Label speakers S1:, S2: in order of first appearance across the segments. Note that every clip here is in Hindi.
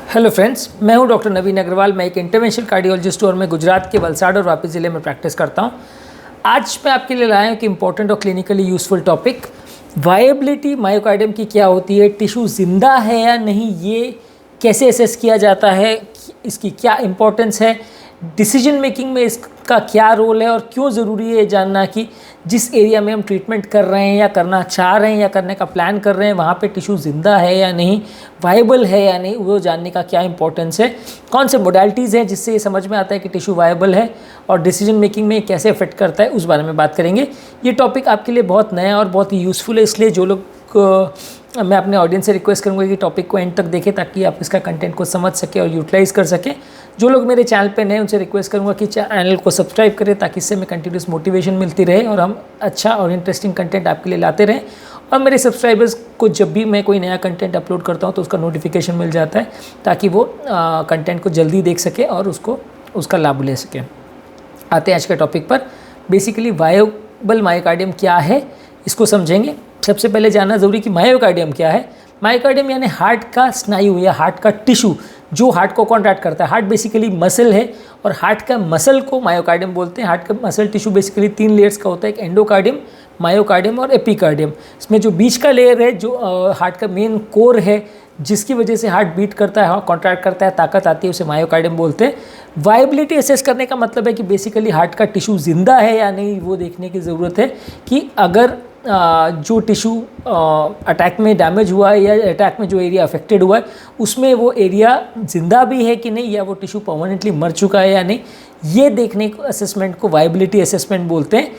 S1: हेलो फ्रेंड्स, मैं हूं डॉक्टर नवीन अग्रवाल। मैं एक इंटरवेंशनल कार्डियोलॉजिस्ट हूं और मैं गुजरात के वलसाड़ और वापी ज़िले में प्रैक्टिस करता हूं। आज मैं आपके लिए लाया हूं कि इंपॉर्टेंट और clinically useful topic viability myocardium की क्या होती है, टिश्यू जिंदा है या नहीं, ये कैसे असेस किया जाता है, इसकी क्या इंपॉर्टेंस है, डिसीजन मेकिंग में इसका क्या रोल है और क्यों ज़रूरी है ये जानना कि जिस एरिया में हम ट्रीटमेंट कर रहे हैं या करना चाह रहे हैं या करने का प्लान कर रहे हैं वहाँ पे टिश्यू ज़िंदा है या नहीं, वायबल है या नहीं, वो जानने का क्या इंपॉर्टेंस है। कौन से मोडालिटीज़ हैं जिससे ये समझ में आता है कि टिश्यू वायबल है और डिसीजन मेकिंग में कैसे अफेक्ट करता है, उस बारे में बात करेंगे। ये टॉपिक आपके लिए बहुत नया और बहुत ही यूज़फुल है, इसलिए जो लोग मैं अपने ऑडियंस से रिक्वेस्ट करूंगा कि टॉपिक को एंड तक देखें ताकि आप इसका कंटेंट को समझ सकें और यूटिलाइज़ कर सकें। जो लोग मेरे चैनल पे नए उनसे रिक्वेस्ट करूंगा कि चैनल को सब्सक्राइब करें ताकि इससे हमें कंटिन्यूस मोटिवेशन मिलती रहे और हम अच्छा और इंटरेस्टिंग कंटेंट आपके लिए लाते रहें। और मेरे सब्सक्राइबर्स को जब भी मैं कोई नया कंटेंट अपलोड करता हूँ तो उसका नोटिफिकेशन मिल जाता है ताकि वो कंटेंट को जल्दी देख सके और उसका लाभ ले सकें। आते हैं आज के टॉपिक पर। बेसिकली वायबल मायोकार्डियम क्या है, इसको समझेंगे। सबसे पहले जानना ज़रूरी कि मायोकार्डियम क्या है। मायोकार्डियम यानी हार्ट का स्नायु या हार्ट का टिश्यू जो हार्ट को कॉन्ट्रैक्ट करता है। हार्ट बेसिकली मसल है और हार्ट का मसल को मायोकार्डियम बोलते हैं। हार्ट का मसल टिश्यू बेसिकली 3 लेयर्स का होता है, एक एंडोकार्डियम, मायोकार्डियम और एपिकार्डियम। इसमें जो बीच का लेयर है जो हार्ट का मेन कोर है जिसकी वजह से हार्ट बीट करता है, कॉन्ट्रैक्ट करता है, ताकत आती है, उसे मायोकार्डियम बोलते हैं। वायबिलिटी असेस करने का मतलब है कि बेसिकली हार्ट का टिश्यू जिंदा है या नहीं, वो देखने की ज़रूरत है कि अगर जो टिश्यू अटैक में डैमेज हुआ है या अटैक में जो एरिया अफेक्टेड हुआ है उसमें वो एरिया जिंदा भी है कि नहीं, या वो टिश्यू परमानेंटली मर चुका है या नहीं, ये देखने को असेसमेंट को वायबिलिटी असेसमेंट बोलते हैं।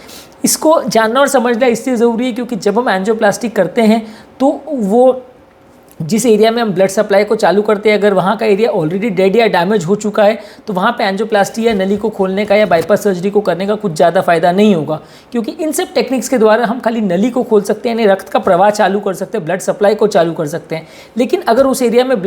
S1: इसको जानना और समझना इसलिए ज़रूरी है क्योंकि जब हम एंजियोप्लास्टी करते हैं तो वो जिस एरिया में हम ब्लड सप्लाई को चालू करते हैं, अगर वहाँ का एरिया ऑलरेडी डेड या डैमेज हो चुका है तो वहाँ पे एंजियोप्लास्टी या नली को खोलने का या बाईपास सर्जरी को करने का कुछ ज़्यादा फायदा नहीं होगा, क्योंकि इन सब टेक्निक्स के द्वारा हम खाली नली को खोल सकते हैं, यानी रक्त का प्रवाह चालू कर सकते हैं, ब्लड सप्लाई को चालू कर सकते हैं। लेकिन अगर उस एरिया में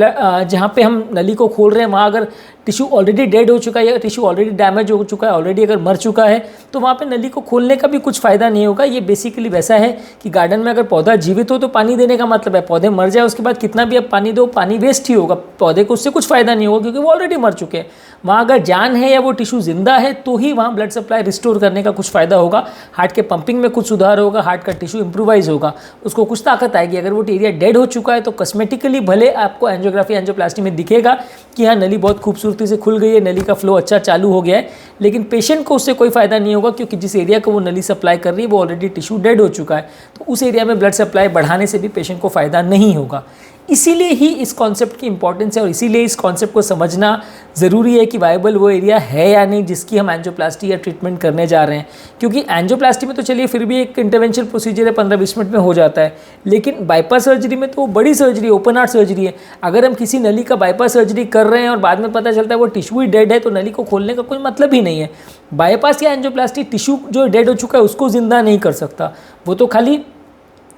S1: जहाँ पे हम नली को खोल रहे हैं वहाँ अगर टिश्यू ऑलरेडी डेड हो चुका है या टिश्यू ऑलरेडी डैमेज हो चुका है, ऑलरेडी अगर मर चुका है, तो वहाँ पे नली को खोलने का भी कुछ फ़ायदा नहीं होगा। ये बेसिकली वैसा है कि गार्डन में अगर पौधा जीवित हो तो पानी देने का मतलब है, पौधे मर जाए उसके बाद कितना भी अब पानी दो, पानी वेस्ट ही होगा, पौधे को उससे कुछ फ़ायदा नहीं होगा क्योंकि वो ऑलरेडी मर चुके हैं। वहाँ अगर जान है या वो टिश्यू जिंदा है तो ही वहाँ ब्लड सप्लाई रिस्टोर करने का कुछ फ़ायदा होगा, हार्ट के पंपिंग में कुछ सुधार होगा, हार्ट का टिश्यू इंप्रूवाइज होगा, उसको कुछ ताकत आएगी। अगर वो एरिया डेड हो चुका है तो कॉस्मेटिकली भले आपको एंजियोग्राफी एंजियोप्लास्टी में दिखेगा कि हाँ नली बहुत खूबसूरती से खुल गई है, नली का फ्लो अच्छा चालू हो गया है, लेकिन पेशेंट को उससे कोई फ़ायदा नहीं होगा क्योंकि जिस एरिया को वो नली सप्लाई कर रही है वो ऑलरेडी टिश्यू डेड हो चुका है, तो उस एरिया में ब्लड सप्लाई बढ़ाने से भी पेशेंट को फ़ायदा नहीं होगा। इसीलिए ही इस कॉन्सेप्ट की इंपॉर्टेंस है और इसीलिए इस कॉन्सेप्ट को समझना ज़रूरी है कि वायबल वो एरिया है या नहीं जिसकी हम एंजियोप्लास्टी या ट्रीटमेंट करने जा रहे हैं। क्योंकि एंजियोप्लास्टी में तो चलिए फिर भी एक इंटरवेंशनल प्रोसीजर है, 15-20 मिनट में हो जाता है, लेकिन बाईपास सर्जरी में तो बड़ी सर्जरी है, ओपन हार्ट सर्जरी है। अगर हम किसी नली का बाईपास सर्जरी कर रहे हैं और बाद में पता चलता है वो टिश्यू ही डेड है तो नली को खोलने का कोई मतलब ही नहीं है। बाईपास या एंजियोप्लास्टी टिश्यू जो डेड हो चुका है उसको जिंदा नहीं कर सकता, वो तो खाली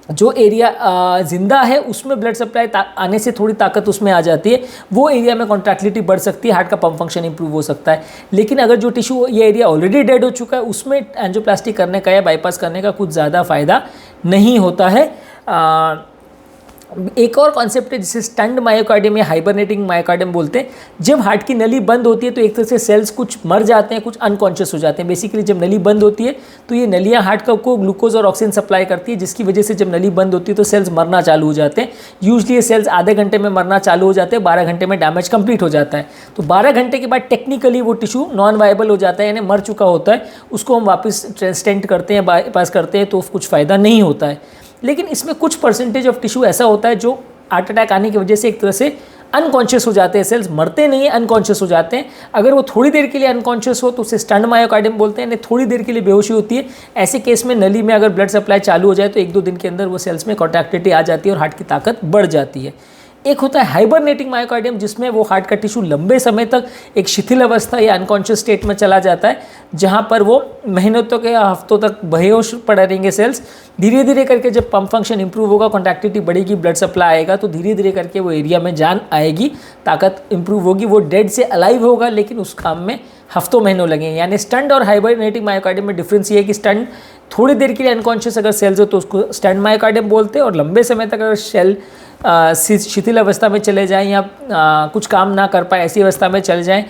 S1: जो एरिया ज़िंदा है उसमें ब्लड सप्लाई आने से थोड़ी ताकत उसमें आ जाती है, वो एरिया में कॉन्ट्रैक्टिलिटी बढ़ सकती है, हार्ट का पंप फंक्शन इंप्रूव हो सकता है। लेकिन अगर जो टिश्यू ये एरिया ऑलरेडी डेड हो चुका है उसमें एंजियोप्लास्टी करने का या बाईपास करने का कुछ ज़्यादा फायदा नहीं होता है। एक और कॉन्सेप्ट है जिसे स्टन्ड मायोकार्डियम या हाइबरनेटिंग मायोकार्डियम बोलते हैं। जब हार्ट की नली बंद होती है तो एक तरह से सेल्स कुछ मर जाते हैं, कुछ अनकॉन्शियस हो जाते हैं। बेसिकली जब नली बंद होती है तो ये नलियाँ हार्ट को ग्लूकोज और ऑक्सीजन सप्लाई करती है, जिसकी वजह से जब नली बंद होती है तो सेल्स मरना चालू हो जाते हैं। यूजली ये सेल्स आधे घंटे में मरना चालू हो जाते हैं, 12 घंटे में डैमेज कंप्लीट हो जाता है। तो 12 घंटे के बाद टेक्निकली वो टिश्यू नॉन वायबल हो जाता है, यानी मर चुका होता है, उसको हम वापस स्टेंट करते हैं, बाईपास करते हैं तो कुछ फ़ायदा नहीं होता है। लेकिन इसमें कुछ परसेंटेज ऑफ टिश्यू ऐसा होता है जो हार्ट अटैक आने की वजह से एक तरह से अनकॉन्शियस हो जाते हैं, सेल्स मरते नहीं है, अनकॉन्शियस हो जाते हैं। अगर वो थोड़ी देर के लिए अनकॉन्शियस हो तो उसे स्टन्ड मायोकार्डियम बोलते हैं, थोड़ी देर के लिए बेहोशी होती है। ऐसे केस में नली में अगर ब्लड सप्लाई चालू हो जाए तो 1-2 दिन के अंदर वो सेल्स में कॉन्ट्रैक्टिलिटी आ जाती है और हार्ट की ताकत बढ़ जाती है। एक होता है हाइबरनेटिंग मायोकार्डियम जिसमें वो हार्ट का टिश्यू लंबे समय तक एक शिथिल अवस्था या अनकॉन्शियस स्टेट में चला जाता है, जहाँ पर वो महीनों तक या हफ्तों तक बेहोश पड़े रहेंगे सेल्स। धीरे धीरे करके जब पंप फंक्शन इंप्रूव होगा, कॉन्ट्रैक्टिलिटी बढ़ेगी, ब्लड सप्लाई आएगा, तो धीरे धीरे करके वो एरिया में जान आएगी, ताकत इंप्रूव होगी, वो डेड से अलाइव होगा, लेकिन उस काम में हफ्तों महीनों लगेंगे। यानी स्टंट और हाइबरनेटिंग मायोकार्डियम में डिफरेंस ये है कि स्टंट थोड़ी देर के लिए अनकॉन्शियस अगर सेल्स हो तो उसको स्टंट मायोकार्डियम बोलते हैं, और लंबे समय तक अगर शिथिल अवस्था में चले जाएं या कुछ काम ना कर पाए ऐसी अवस्था में चले जाएं,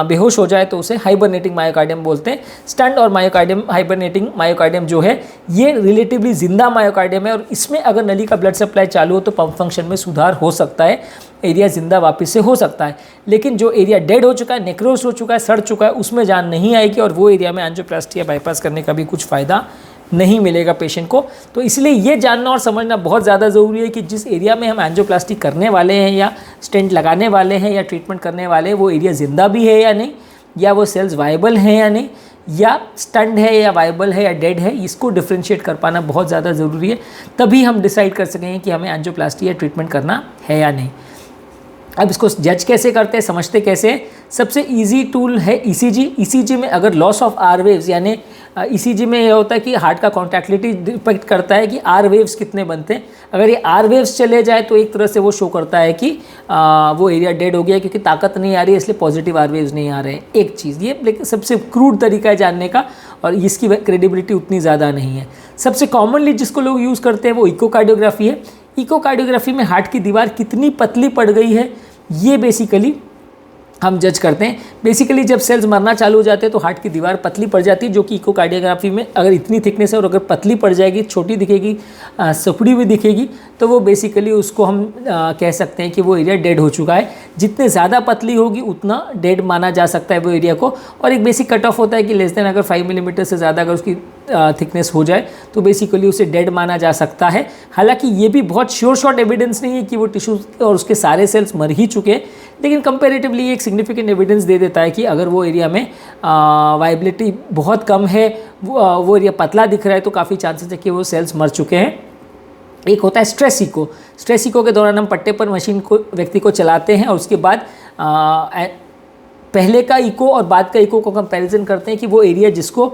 S1: बेहोश हो जाए, तो उसे हाइबरनेटिंग मायोकार्डियम बोलते हैं। स्टंट और मायोकार्डियम, हाइबरनेटिंग मायोकार्डियम जो है ये रिलेटिवली जिंदा मायोकार्डियम है और इसमें अगर नली का ब्लड सप्लाई चालू हो तो पंप फंक्शन में सुधार हो सकता है, एरिया जिंदा वापस से हो सकता है। लेकिन जो एरिया डेड हो चुका है, नेक्रोस हो चुका है, सड़ चुका है, उसमें जान नहीं आएगी और वो एरिया में एंजियोप्लास्टी या बाईपास करने का भी कुछ फ़ायदा नहीं मिलेगा पेशेंट को। तो इसलिए ये जानना और समझना बहुत ज़्यादा ज़रूरी है कि जिस एरिया में हम एंजियोप्लास्टी करने वाले हैं या स्टेंट लगाने वाले हैं या ट्रीटमेंट करने वाले हैं वो एरिया ज़िंदा भी है या नहीं, या वो सेल्स वायबल हैं या नहीं, या स्टंट है या वायबल है या डेड है, इसको डिफ्रेंशिएट कर पाना बहुत ज़्यादा ज़रूरी है। तभी हम डिसाइड कर सकेंगे कि हमें एंजियोप्लास्टी या ट्रीटमेंट करना है या नहीं। अब इसको जज कैसे करते हैं, समझते कैसे हैं? सबसे इजी टूल है ईसीजी। ईसीजी में अगर लॉस ऑफ आर वेव्स, यानी ईसीजी में ये होता है कि हार्ट का कॉन्ट्रैक्टिलिटी डिपेक्ट करता है कि आर वेव्स कितने बनते हैं। अगर ये आर वेव्स चले जाए तो एक तरह से वो शो करता है कि वो एरिया डेड हो गया क्योंकि ताकत नहीं आ रही है, इसलिए पॉजिटिव आर वेव्स नहीं आ रहे हैं। एक चीज़ ये, लेकिन सबसे क्रूड तरीका है जानने का और इसकी क्रेडिबिलिटी उतनी ज़्यादा नहीं है। सबसे कॉमनली जिसको लोग यूज़ करते हैं वो इकोकार्डियोग्राफी है। इकोकार्डियोग्राफी में हार्ट की दीवार कितनी पतली पड़ गई है ये बेसिकली हम जज करते हैं। बेसिकली जब सेल्स मरना चालू हो जाते हैं तो हार्ट की दीवार पतली पड़ जाती है, जो कि इकोकार्डियोग्राफी में अगर इतनी थिकनेस है और अगर पतली पड़ जाएगी, छोटी दिखेगी, सिकुड़ी हुई दिखेगी, तो वो बेसिकली उसको हम कह सकते हैं कि वो एरिया डेड हो चुका है। जितने ज़्यादा पतली होगी उतना डेड माना जा सकता है वो एरिया को। और एक बेसिक कट ऑफ होता है कि लेस देन अगर 5 मिलीमीटर से ज़्यादा अगर उसकी थिकनेस हो जाए तो बेसिकली उसे डेड माना जा सकता है। हालांकि ये भी बहुत श्योर शॉट एविडेंस नहीं है कि वो टिश्यू और उसके सारे सेल्स मर ही चुके हैं, लेकिन कंपैरेटिवली एक सिग्निफिकेंट एविडेंस दे देता है कि अगर वो एरिया में वाइबिलिटी बहुत कम है, वो एरिया पतला दिख रहा है, तो काफ़ी चांसेस है कि वो सेल्स मर चुके हैं। एक होता है स्ट्रेस इको। स्ट्रेस इको के दौरान हम पट्टे पर मशीन को व्यक्ति को चलाते हैं और उसके बाद पहले का इको और बाद का इको को कंपैरिजन करते हैं कि वो एरिया जिसको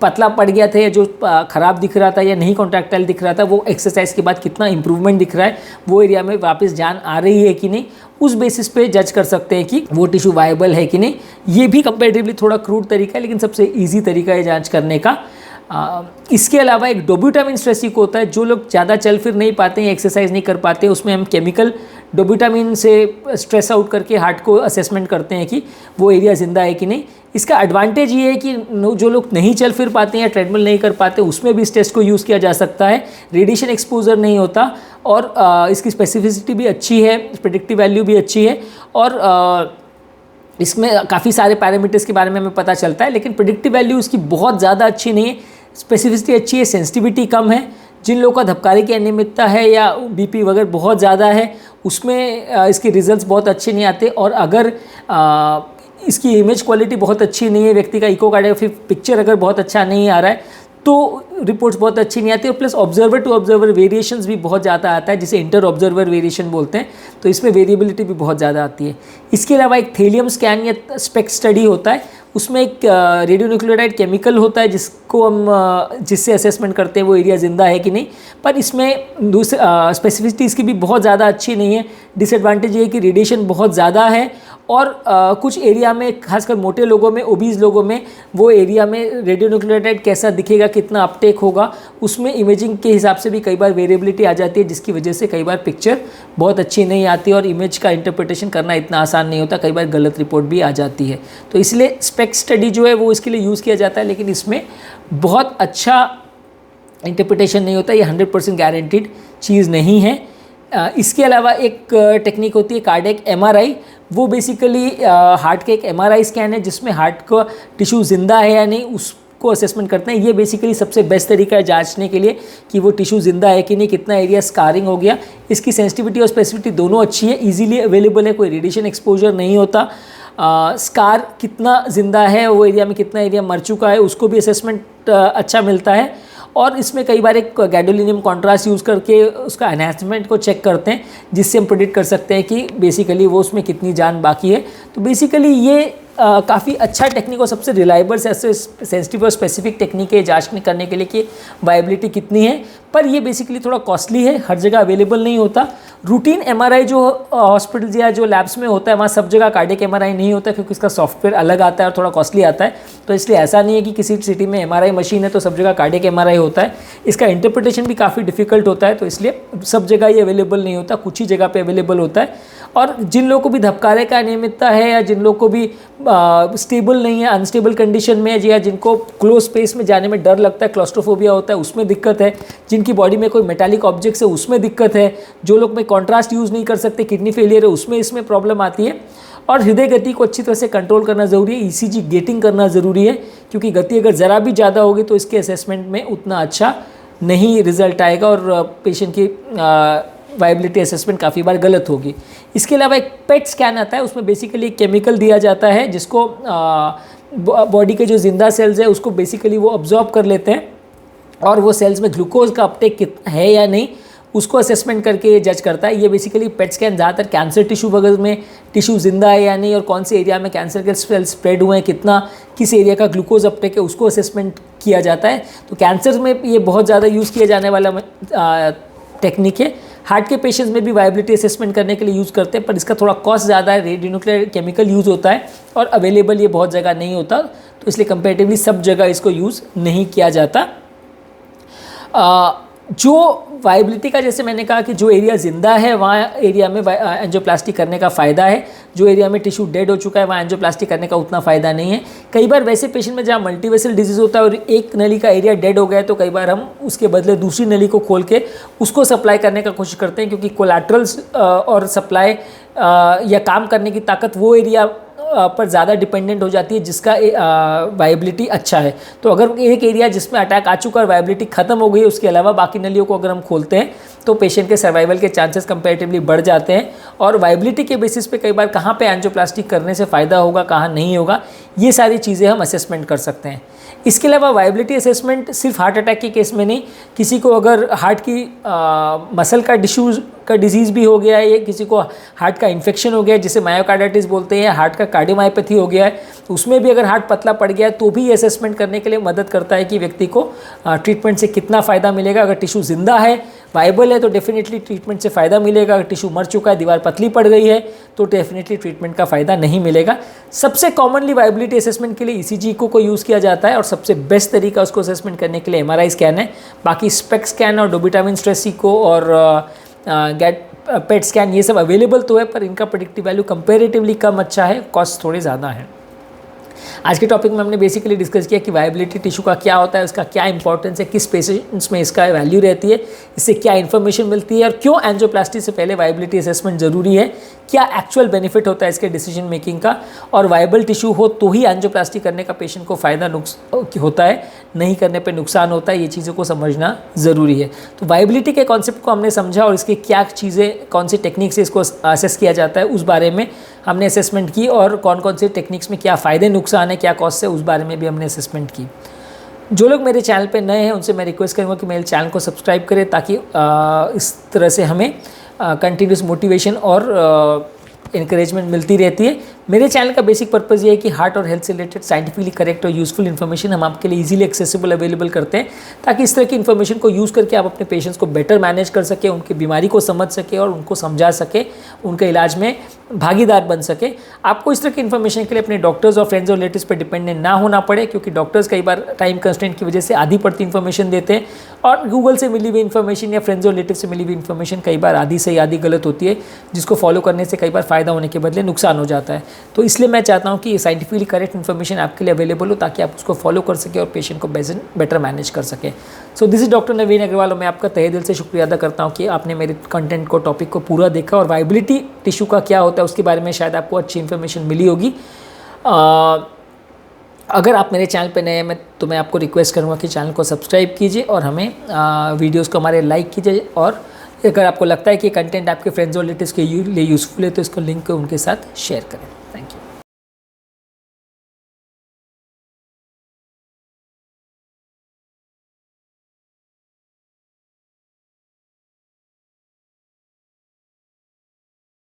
S1: पतला पड़ गया था या जो ख़राब दिख रहा था या नहीं कॉन्ट्रैक्टाइल दिख रहा था, वो एक्सरसाइज के बाद कितना इंप्रूवमेंट दिख रहा है, वो एरिया में वापस जान आ रही है कि नहीं, उस बेसिस पे जज कर सकते हैं कि वो टिश्यू वायबल है कि नहीं। ये भी कंपैरेटिवली थोड़ा क्रूड तरीका है, लेकिन सबसे ईजी तरीका है जांच करने का। इसके अलावा एक डोब्यूटामिन स्ट्रेस इको होता है। जो लोग ज़्यादा चल फिर नहीं पाते हैं, एक्सरसाइज नहीं कर पाते, उसमें हम केमिकल डोब्यूटामिन से स्ट्रेस आउट करके हार्ट को असेसमेंट करते हैं कि वो एरिया ज़िंदा है कि नहीं। इसका एडवांटेज ये है कि जो लोग नहीं चल फिर पाते हैं या ट्रेडमिल नहीं कर पाते, उसमें भी इस टेस्ट को यूज़ किया जा सकता है। रेडिएशन एक्सपोजर नहीं होता और इसकी स्पेसिफिसिटी भी अच्छी है, प्रेडिक्टिव वैल्यू भी अच्छी है और इसमें काफ़ी सारे पैरामीटर्स के बारे में हमें पता चलता है, लेकिन प्रेडिक्टिव वैल्यू इसकी बहुत ज़्यादा अच्छी नहीं है। स्पेसिफिसिटी अच्छी है, सेंसिटिविटी कम है। जिन लोगों का धबकारे की अनियमितता है या बीपी वगैरह बहुत ज़्यादा है, उसमें इसके रिजल्ट्स बहुत अच्छे नहीं आते। और अगर इसकी इमेज क्वालिटी बहुत अच्छी नहीं है, व्यक्ति का इकोकार्डियोग्राफी पिक्चर अगर बहुत अच्छा नहीं आ रहा है, तो रिपोर्ट्स बहुत अच्छी नहीं आती। और plus observer to observer variations भी बहुत ज़्यादा आता है, जिसे इंटर ऑब्जर्वर वेरिएशन बोलते हैं, तो इसमें वेरिएबिलिटी भी बहुत ज़्यादा आती है। इसके अलावा एक थेलियम स्कैन या स्पेक्ट स्टडी होता है, उसमें एक रेडियोन्यूक्लियोटाइड केमिकल होता है जिसको हम जिससे असेसमेंट करते हैं वो एरिया ज़िंदा है कि नहीं। पर इसमें दूसरे स्पेसिफिसिटी इसकी भी बहुत ज़्यादा अच्छी नहीं है। डिसएडवांटेज ये है कि रेडिएशन बहुत ज़्यादा है और कुछ एरिया में, खासकर मोटे लोगों में, ओबीज लोगों में, वो एरिया में रेडियोन्यूक्लियोटाइड कैसा दिखेगा, कितना अपटेक होगा, उसमें इमेजिंग के हिसाब से भी कई बार वेरिएबिलिटी आ जाती है, जिसकी वजह से कई बार पिक्चर बहुत अच्छी नहीं आती और इमेज का इंटरप्रिटेशन करना इतना आसान नहीं होता, कई बार गलत रिपोर्ट भी आ जाती है। तो इसलिए स्पेक्ट स्टडी जो है वो इसके लिए यूज़ किया जाता है, लेकिन इसमें बहुत अच्छा इंटरप्रिटेशन नहीं होता, ये 100% गारंटीड चीज़ नहीं है। इसके अलावा एक टेक्निक होती है कार्डियक एमआरआई। वो बेसिकली हार्ट के एक एमआरआई स्कैन है जिसमें हार्ट का टिश्यू ज़िंदा है या नहीं उसको असेसमेंट करते हैं। ये बेसिकली सबसे बेस्ट तरीका है जांचने के लिए कि वो टिश्यू ज़िंदा है कि नहीं, कितना एरिया स्कारिंग हो गया। इसकी सेंसिटिविटी और स्पेसिफिसिटी दोनों अच्छी है, इजीली अवेलेबल है, कोई रेडिएशन एक्सपोजर नहीं होता। स्कार कितना ज़िंदा है, वो एरिया में कितना एरिया मर चुका है, उसको भी असेसमेंट अच्छा मिलता है। और इसमें कई बार एक गैडोलिनियम कॉन्ट्रास्ट यूज़ करके उसका एनहांसमेंट को चेक करते हैं, जिससे हम प्रेडिक्ट कर सकते हैं कि बेसिकली वो उसमें कितनी जान बाकी है। तो बेसिकली ये काफ़ी अच्छा टेक्निक और सबसे रिलायबल से सेंसिटिव और स्पेसिफिक टेक्निक है जांच करने के लिए कि वायबिलिटी कितनी है, पर ये बेसिकली थोड़ा कॉस्टली है, हर जगह अवेलेबल नहीं होता। रूटीन एमआरआई जो हॉस्पिटल्स या जो लैब्स में होता है वहाँ सब जगह कार्डियक एमआरआई नहीं होता, क्योंकि इसका सॉफ्टवेयर अलग आता है और थोड़ा कॉस्टली आता है। तो इसलिए ऐसा नहीं है कि किसी सिटी में एमआरआई मशीन है तो सब जगह कार्डियक एमआरआई होता है। इसका इंटरप्रिटेशन भी काफ़ी डिफिकल्ट होता है, तो इसलिए सब जगह ये अवेलेबल नहीं होता, कुछ ही जगह पे अवेलेबल होता है। और जिन लोगों को भी धबकारे का अनियमितता है या जिन लोगों को भी स्टेबल नहीं है, अनस्टेबल कंडीशन में है, या जिनको क्लोज स्पेस में जाने में डर लगता है, क्लॉस्ट्रोफोबिया होता है, उसमें दिक्कत है, जिनकी बॉडी में कोई मेटालिक ऑब्जेक्ट्स है उसमें दिक्कत है, जो लोग में कॉन्ट्रास्ट यूज़ नहीं कर सकते, किडनी फेलियर है उसमें इसमें प्रॉब्लम आती है। और हृदय गति को अच्छी तरह से कंट्रोल करना ज़रूरी है, ईसीजी गेटिंग करना ज़रूरी है, क्योंकि गति अगर ज़रा भी ज़्यादा होगी तो इसके असेसमेंट में उतना अच्छा नहीं रिजल्ट आएगा और पेशेंट की वायबिलिटी असेसमेंट काफ़ी बार गलत होगी। इसके अलावा एक पेट स्कैन आता है, उसमें बेसिकली एक केमिकल दिया जाता है जिसको बॉडी के जो जिंदा सेल्स है उसको बेसिकली वो अब्जॉर्ब कर लेते हैं और वो सेल्स में ग्लूकोज का अपटेक है या नहीं उसको असेसमेंट करके जज करता है। ये बेसिकली पेट स्कैन ज़्यादातर कैंसर टिश्यू वगैरह में टिश्यू जिंदा है या नहीं और कौन से एरिया में कैंसर के सेल्स स्प्रेड हुए हैं, कितना किस एरिया का ग्लूकोज अपटेक है उसको असेसमेंट किया जाता है। तो कैंसर में ये बहुत ज़्यादा यूज़ किया जाने वाला टेक्निक है। हार्ट के पेशेंट्स में भी वायबिलिटी असेसमेंट करने के लिए यूज़ करते हैं, पर इसका थोड़ा कॉस्ट ज़्यादा है, रेडियोन्यूक्लियर केमिकल यूज़ होता है और अवेलेबल ये बहुत जगह नहीं होता, तो इसलिए कंपैरेटिवली सब जगह इसको यूज़ नहीं किया जाता। जो वायबिलिटी का, जैसे मैंने कहा कि जो एरिया ज़िंदा है वहाँ एरिया में एंजियोप्लास्टी करने का फ़ायदा है, जो एरिया में टिश्यू डेड हो चुका है वहाँ एंजियोप्लास्टी करने का उतना फ़ायदा नहीं है। कई बार वैसे पेशेंट में जहाँ मल्टीवेसल डिजीज़ होता है और एक नली का एरिया डेड हो गया है तो कई बार हम उसके बदले दूसरी नली को खोल के उसको सप्लाई करने का कोशिश करते हैं, क्योंकि कोलैटरल्स और सप्लाई या काम करने की ताकत वो एरिया पर ज़्यादा डिपेंडेंट हो जाती है जिसका वायबिलिटी अच्छा है। तो अगर एक एरिया जिसमें अटैक आ चुका और वायबिलिटी ख़त्म हो गई है उसके अलावा बाकी नलियों को अगर हम खोलते हैं तो पेशेंट के सर्वाइवल के चांसेस कंपैरेटिवली बढ़ जाते हैं। और वायबिलिटी के बेसिस पे कई बार कहाँ पे एंजियोप्लास्टी करने से फ़ायदा होगा, कहाँ नहीं होगा, ये सारी चीज़ें हम असेसमेंट कर सकते हैं। इसके अलावा वायबिलिटी असेसमेंट सिर्फ हार्ट अटैक के केस में नहीं, किसी को अगर हार्ट की मसल का डिश्यूज़ का डिजीज़ भी हो गया है, या किसी को हार्ट का इन्फेक्शन हो गया है जिसे मायोकार्डाइटिस बोलते हैं, हार्ट का कार्डियोमायोपैथी हो गया है, तो उसमें भी अगर हार्ट पतला पड़ गया है तो भी असेसमेंट करने के लिए मदद करता है कि व्यक्ति को ट्रीटमेंट से कितना फ़ायदा मिलेगा। अगर टिश्यू जिंदा है, वाइबल है, तो डेफिनेटली ट्रीटमेंट से फ़ायदा मिलेगा। अगर टिश्यू मर चुका है, दीवार पतली पड़ गई है, तो डेफिनेटली ट्रीटमेंट का फ़ायदा नहीं मिलेगा। सबसे कॉमनली वायबिलिटी असेसमेंट के लिए ईसीजी को यूज़ किया जाता है और सबसे बेस्ट तरीका उसको असेसमेंट करने के लिए एमआरआई स्कैन है। बाकी स्पेक स्कैन और डोबुटामिन स्ट्रेस इको और पेट स्कैन ये सब अवेलेबल तो है, पर इनका प्रेडिक्टिव वैल्यू कंपैरेटिवली कम अच्छा है, कॉस्ट थोड़े ज़्यादा है। आज के टॉपिक में हमने बेसिकली डिस्कस किया कि वायबिलिटी टिश्यू का क्या होता है, उसका क्या इंपॉर्टेंस है, किस पेशेंट्स में इसका वैल्यू रहती है, इससे क्या इन्फॉर्मेशन मिलती है और क्यों एंजियोप्लास्टी से पहले वायबिलिटी असेसमेंट ज़रूरी है, क्या एक्चुअल बेनिफिट होता है इसके डिसीजन मेकिंग का, और वायबल टिश्यू हो तो ही एंजियोप्लास्टी करने का पेशेंट को फ़ायदा होता है, नहीं करने पे नुकसान होता है। ये चीज़ों को समझना ज़रूरी है। तो वायबिलिटी के कॉन्सेप्ट को हमने समझा और इसके क्या चीज़ें, कौन सी टेक्निक से इसको असेस किया जाता है उस बारे में हमने असेसमेंट की, और कौन कौन से टेक्निक्स में क्या फ़ायदे नुकसान है, क्या कॉस्ट है, उस बारे में भी हमने असेसमेंट की। जो लोग मेरे चैनल पे नए हैं उनसे मैं रिक्वेस्ट करूँगा कि मेरे चैनल को सब्सक्राइब करें, ताकि इस तरह से हमें कंटिन्यूस मोटिवेशन और इंकरेजमेंट मिलती रहती है। मेरे चैनल का बेसिक पर्पज़ ये है कि हार्ट और हेल्थ से रिलेटेड साइंटिफिकली करेक्ट और यूज़फुल इन्फॉर्मेशन हम आपके लिए इजीली एक्सेसिबल अवेलेबल करते हैं, ताकि इस तरह की इन्फॉर्मेशन को यूज़ करके आप अपने पेशेंट्स को बेटर मैनेज कर सके, उनकी बीमारी को समझ सके और उनको समझा सके, उनके इलाज में भागीदार बन सके। आपको इस तरह की इन्फॉर्मेशन के लिए अपने डॉक्टर्स और फ्रेंड्स और रिलेटिव्स पर डिपेंडेंट ना होना पड़े, क्योंकि डॉक्टर्स कई बार टाइम कंस्ट्रेंट की वजह से आधी पड़ती इन्फॉर्मेशन देते हैं और गूगल से मिली हुई इन्फॉर्मेशन या फ्रेंड्स और रिलेटिव से मिली हुई इन्फॉर्मेशन कई बार आधी सही आधी गलत होती है, जिसको फॉलो करने से कई बार फ़ायदा होने के बदले नुकसान हो जाता है। तो इसलिए मैं चाहता हूँ कि ये साइंटिफिकली करेक्ट इन्फॉर्मेशन आपके लिए अवेलेबल हो, ताकि आप उसको फॉलो कर सके और पेशेंट को बेटर मैनेज कर सके। सो दिस इज डॉक्टर नवीन अग्रवाल, और मैं आपका तहे दिल से शुक्रिया अदा करता हूँ कि आपने मेरे कंटेंट को, टॉपिक को पूरा देखा और वायबिलिटी टिश्यू का क्या होता है उसके बारे में शायद आपको अच्छी इन्फॉर्मेशन मिली होगी। अगर आप मेरे चैनल पे नए हैं तो मैं आपको रिक्वेस्ट करूँगा कि चैनल को सब्सक्राइब कीजिए और हमें वीडियोज़ को हमारे लाइक कीजिए, और अगर आपको लगता है कि कंटेंट आपके फ्रेंड्स और रिलेटिव्स के लिए यूज़फुल है तो इसको लिंक को उनके साथ शेयर करें। Thank you.